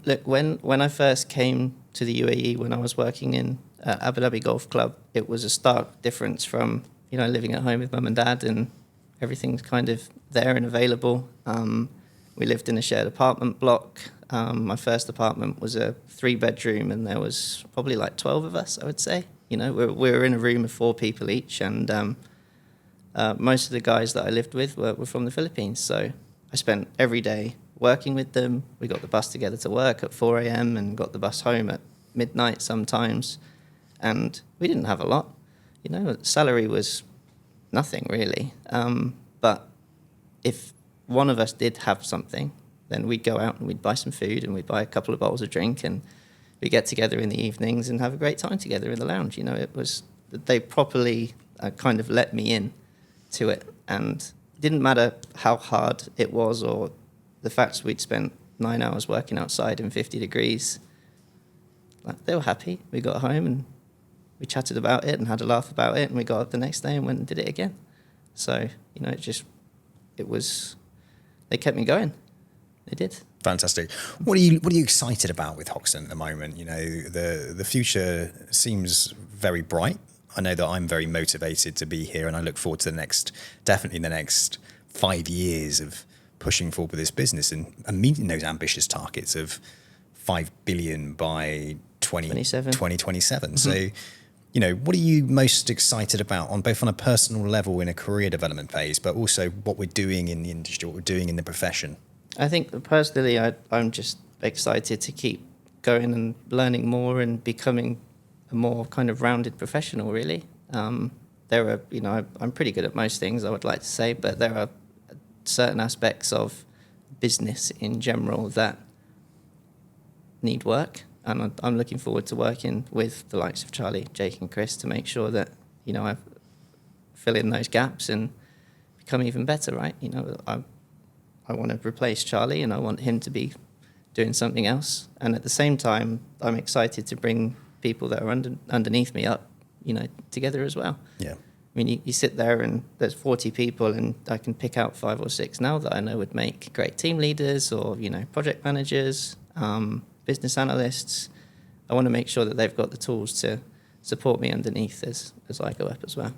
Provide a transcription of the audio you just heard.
Look, when I first came to the UAE, when I was working in Abu Dhabi Golf Club, it was a stark difference from, living at home with mum and dad and everything's kind of there and available. We lived in a shared apartment block. My first apartment was a 3-bedroom and there was probably like 12 of us, I would say. We were in a room of 4 people each, and most of the guys that I lived with were from the Philippines. So I spent every day working with them. We got the bus together to work at 4 a.m. and got the bus home at midnight sometimes. And we didn't have a lot. Salary was nothing really. But if one of us did have something, then we'd go out and we'd buy some food and we'd buy a couple of bottles of drink and we'd get together in the evenings and have a great time together in the lounge. They properly kind of let me in to it, and it didn't matter how hard it was or the fact we'd spent 9 hours working outside in 50 degrees. They were happy. We got home and we chatted about it and had a laugh about it, and we got up the next day and went and did it again. So, they kept me going. They did. Fantastic. What are you excited about with Hoxton at the moment? The future seems very bright. I know that I'm very motivated to be here, and I look forward to the next 5 years of pushing forward with this business and meeting those ambitious targets of 5 billion by 2027. So, what are you most excited about on both on a personal level in a career development phase, but also what we're doing in the industry, what we're doing in the profession? I think personally, I'm just excited to keep going and learning more and becoming a more kind of rounded professional, really. I'm pretty good at most things, I would like to say, but there are certain aspects of business in general that need work. And I'm looking forward to working with the likes of Charlie, Jake and Chris to make sure that, I fill in those gaps and become even better, right? I want to replace Charlie and I want him to be doing something else. And at the same time, I'm excited to bring people that are underneath me up, together as well. Yeah. I mean, you sit there and there's 40 people and I can pick out 5 or 6 now that I know would make great team leaders or, project managers, business analysts. I want to make sure that they've got the tools to support me underneath as I go up as well.